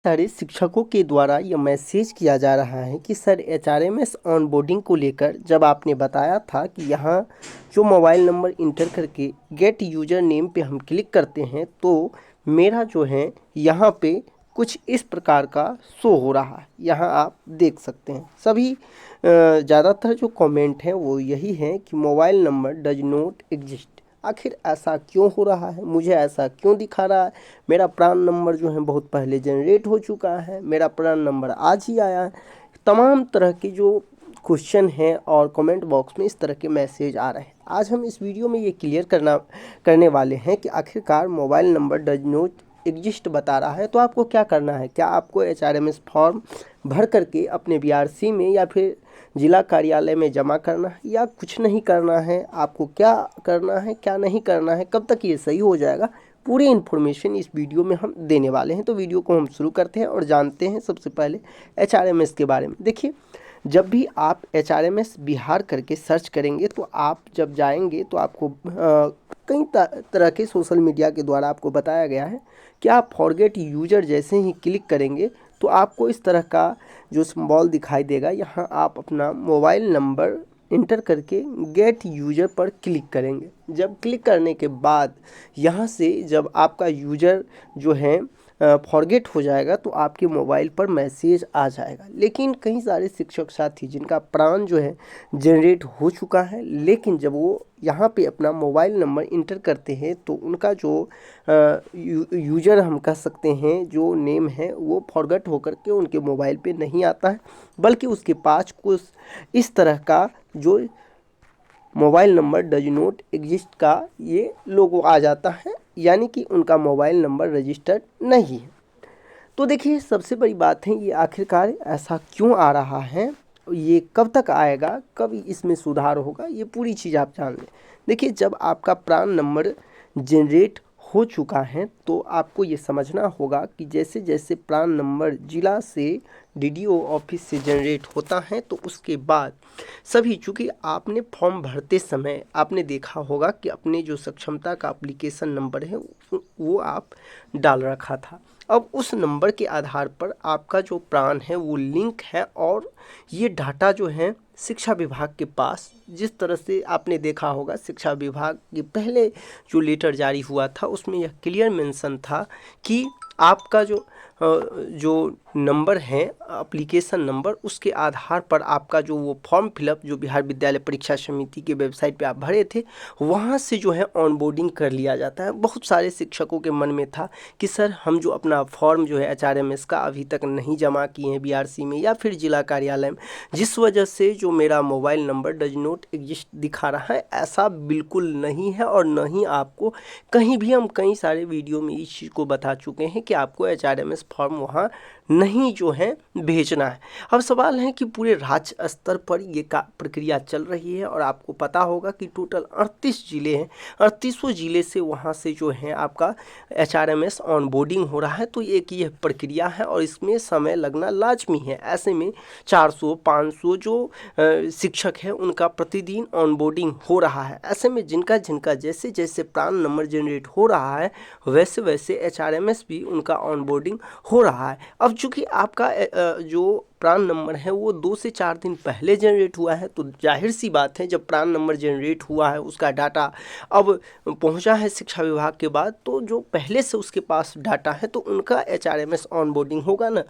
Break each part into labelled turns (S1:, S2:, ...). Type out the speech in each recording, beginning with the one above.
S1: सारे शिक्षकों के द्वारा यह मैसेज किया जा रहा है कि सर एचआरएमएस ऑनबोर्डिंग को लेकर जब आपने बताया था कि यहाँ जो मोबाइल नंबर इंटर करके गेट यूजर नेम पे हम क्लिक करते हैं तो मेरा जो है यहाँ पे कुछ इस प्रकार का शो हो रहा है। यहाँ आप देख सकते हैं सभी ज़्यादातर जो कमेंट हैं वो यही है कि mobile number does not exist. आखिर ऐसा क्यों हो रहा है, मुझे ऐसा क्यों दिखा रहा है? मेरा प्रान नंबर जो है बहुत पहले जनरेट हो चुका है, मेरा प्रान नंबर आज ही आया है। तमाम तरह के जो क्वेश्चन हैं और कमेंट बॉक्स में इस तरह के मैसेज आ रहे हैं। आज हम इस वीडियो में ये क्लियर करने वाले हैं कि आखिरकार mobile number does not exist बता रहा है तो आपको क्या करना है। क्या आपको एचआरएमएस फॉर्म भर करके अपने बीआरसी में या फिर जिला कार्यालय में जमा करना है या कुछ नहीं करना है? आपको क्या करना है, क्या नहीं करना है, कब तक ये सही हो जाएगा, पूरी इन्फॉर्मेशन इस वीडियो में हम देने वाले हैं। तो वीडियो को हम शुरू करते हैं और जानते हैं सबसे पहले एचआरएमएस के बारे में। देखिए, जब भी आप एचआरएमएस बिहार करके सर्च करेंगे तो आप जब जाएंगे तो आपको कई तरह के सोशल मीडिया के द्वारा आपको बताया गया है कि आप फॉरगेट यूजर जैसे ही क्लिक करेंगे तो आपको इस तरह का जो सिंबल दिखाई देगा। यहाँ आप अपना मोबाइल नंबर इंटर करके गेट यूजर पर क्लिक करेंगे। जब क्लिक करने के बाद यहाँ से जब आपका यूजर जो है फॉरगेट हो जाएगा तो आपके मोबाइल पर मैसेज आ जाएगा। लेकिन कई सारे शिक्षक साथी जिनका प्रान जो है जनरेट हो चुका है, लेकिन जब वो यहाँ पे अपना मोबाइल नंबर इंटर करते हैं तो उनका जो यूजर हम कह सकते हैं जो नेम है वो फॉरगेट होकर के उनके मोबाइल पे नहीं आता है, बल्कि उसके पास कुछ इस तरह का जो mobile number does not exist का ये लोगो आ जाता है, यानी कि उनका मोबाइल नंबर रजिस्टर्ड नहीं है। तो देखिए, सबसे बड़ी बात है ये आखिरकार ऐसा क्यों आ रहा है, ये कब तक आएगा, कब इसमें सुधार होगा, ये पूरी चीज़ आप जान लें। देखिए, जब आपका प्रान नंबर जनरेट हो चुका है तो आपको ये समझना होगा कि जैसे जैसे प्रान नंबर जिला से डीडीओ ऑफिस से जनरेट होता है तो उसके बाद सभी, चूँकि आपने फॉर्म भरते समय आपने देखा होगा कि अपने जो सक्षमता का एप्लीकेशन नंबर है वो आप डाल रखा था। अब उस नंबर के आधार पर आपका जो प्रान है वो लिंक है और ये डाटा जो है शिक्षा विभाग के पास, जिस तरह से आपने देखा होगा शिक्षा विभाग के पहले जो लेटर जारी हुआ था उसमें यह क्लियर मेंशन था कि आपका जो नंबर है एप्लीकेशन नंबर, उसके आधार पर आपका जो वो फॉर्म फिलअप जो बिहार विद्यालय परीक्षा समिति के वेबसाइट पे आप भरे थे वहाँ से जो है ऑनबोर्डिंग कर लिया जाता है। बहुत सारे शिक्षकों के मन में था कि सर हम जो अपना फॉर्म जो है एचआरएमएस का अभी तक नहीं जमा किए हैं बीआरसी में या फिर जिला कार्यालय में, जिस वजह से जो मेरा mobile number does not exist दिखा रहा है। ऐसा बिल्कुल नहीं है और न ही आपको कहीं भी, हम कई सारे वीडियो में इस चीज़ को बता चुके हैं कि आपको एचआरएमएस फॉर्म वहाँ नहीं जो है भेजना है। अब सवाल है कि पूरे राज्य स्तर पर ये प्रक्रिया चल रही है और आपको पता होगा कि टोटल 38 ज़िले हैं, 38 ज़िले से वहाँ से जो है आपका एचआरएमएस ऑनबोर्डिंग हो रहा है। तो एक ये प्रक्रिया है और इसमें समय लगना लाजमी है। ऐसे में 400-500 जो शिक्षक हैं उनका प्रतिदिन ऑनबोर्डिंग हो रहा है। ऐसे में जिनका जिनका जैसे जैसे प्रान नंबर जनरेट हो रहा है वैसे वैसे एचआरएमएस भी उनका ऑनबोर्डिंग हो रहा है। अब चूँकि आपका जो प्रान नंबर है वो 2 से 4 दिन पहले जनरेट हुआ है तो जाहिर सी बात है जब प्रान नंबर जनरेट हुआ है उसका डाटा अब पहुंचा है शिक्षा विभाग के बाद, तो जो पहले से उसके पास डाटा है तो उनका एचआरएमएस ऑनबोर्डिंग होगा ना।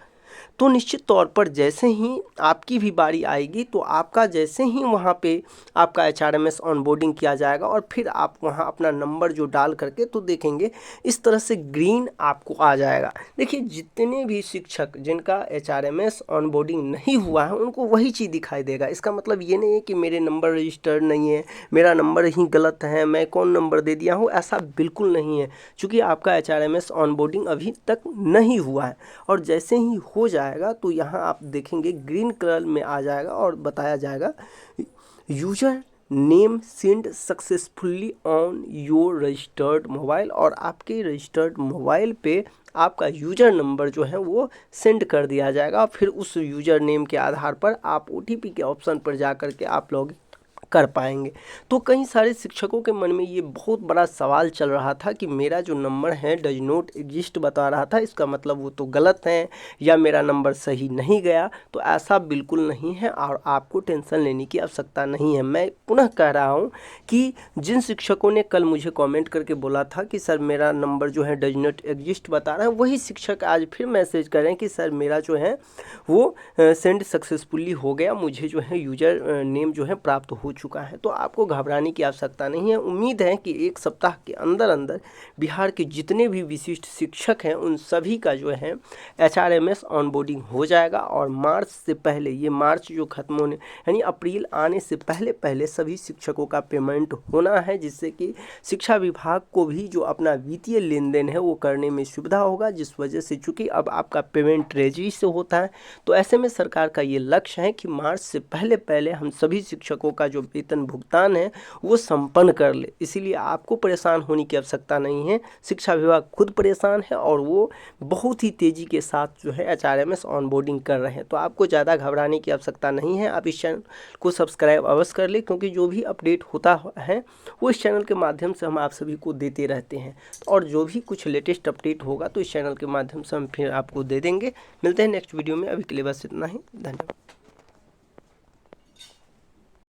S1: तो निश्चित तौर पर जैसे ही आपकी भी बारी आएगी तो आपका जैसे ही वहाँ पे आपका एचआरएमएस ऑनबोर्डिंग किया जाएगा और फिर आप वहाँ अपना नंबर जो डाल करके तो देखेंगे इस तरह से ग्रीन आपको आ जाएगा। देखिए, जितने भी शिक्षक जिनका एचआरएमएस ऑनबोर्डिंग नहीं हुआ है उनको वही चीज़ दिखाई देगा। इसका मतलब ये नहीं है कि मेरे नंबर रजिस्टर्ड नहीं है, मेरा नंबर ही गलत है, मैं कौन नंबर दे दिया हूँ, ऐसा बिल्कुल नहीं है। चूँकि आपका एचआरएमएस ऑनबोर्डिंग अभी तक नहीं हुआ है और जैसे ही हो जाएगा तो यहाँ आप देखेंगे ग्रीन कलर में आ जाएगा और बताया जाएगा user name send successfully on your registered mobile, और आपके रजिस्टर्ड मोबाइल पे आपका यूजर नंबर जो है वो सेंड कर दिया जाएगा। फिर उस यूजर नेम के आधार पर आप ओटीपी के ऑप्शन पर जा कर के आप लॉग कर पाएंगे। तो कई सारे शिक्षकों के मन में ये बहुत बड़ा सवाल चल रहा था कि मेरा जो नंबर है डज नॉट एग्जिस्ट बता रहा था, इसका मतलब वो तो गलत है या मेरा नंबर सही नहीं गया। तो ऐसा बिल्कुल नहीं है और आपको टेंशन लेने की आवश्यकता नहीं है। मैं पुनः कह रहा हूँ कि जिन शिक्षकों ने कल मुझे कमेंट करके बोला था कि सर मेरा नंबर जो है डज नॉट एग्जिस्ट बता रहा है, वही शिक्षक आज फिर मैसेज कर रहे हैं कि सर मेरा जो है वो सेंड सक्सेसफुली हो गया, मुझे जो है यूजर नेम जो है प्राप्त हो चुका है। तो आपको घबराने की आवश्यकता नहीं है। उम्मीद है कि एक सप्ताह के अंदर अंदर बिहार के जितने भी विशिष्ट शिक्षक हैं उन सभी का जो है HRMS ऑनबोर्डिंग हो जाएगा और मार्च से पहले, ये मार्च जो खत्म होने यानी अप्रैल आने से पहले पहले सभी शिक्षकों का पेमेंट होना है, जिससे कि शिक्षा विभाग को भी जो अपना वित्तीय लेन देन है वो करने में सुविधा होगा। जिस वजह से चूँकि अब आपका पेमेंट ट्रेजरी से होता है, तो ऐसे में सरकार का ये लक्ष्य है कि मार्च से पहले पहले हम सभी शिक्षकों का जो वेतन भुगतान है वो संपन्न कर ले। इसीलिए आपको परेशान होने की आवश्यकता नहीं है। शिक्षा विभाग खुद परेशान है और वो बहुत ही तेज़ी के साथ जो है HRMS ऑनबोर्डिंग कर रहे हैं। तो आपको ज़्यादा घबराने की आवश्यकता नहीं है। आप इस चैनल को सब्सक्राइब अवश्य कर ले, क्योंकि जो भी अपडेट होता है वो इस चैनल के माध्यम से हम आप सभी को देते रहते हैं। और जो भी कुछ लेटेस्ट अपडेट होगा तो इस चैनल के माध्यम से हम फिर आपको दे देंगे। मिलते हैं नेक्स्ट वीडियो में। अभी के लिए बस इतना ही। धन्यवाद।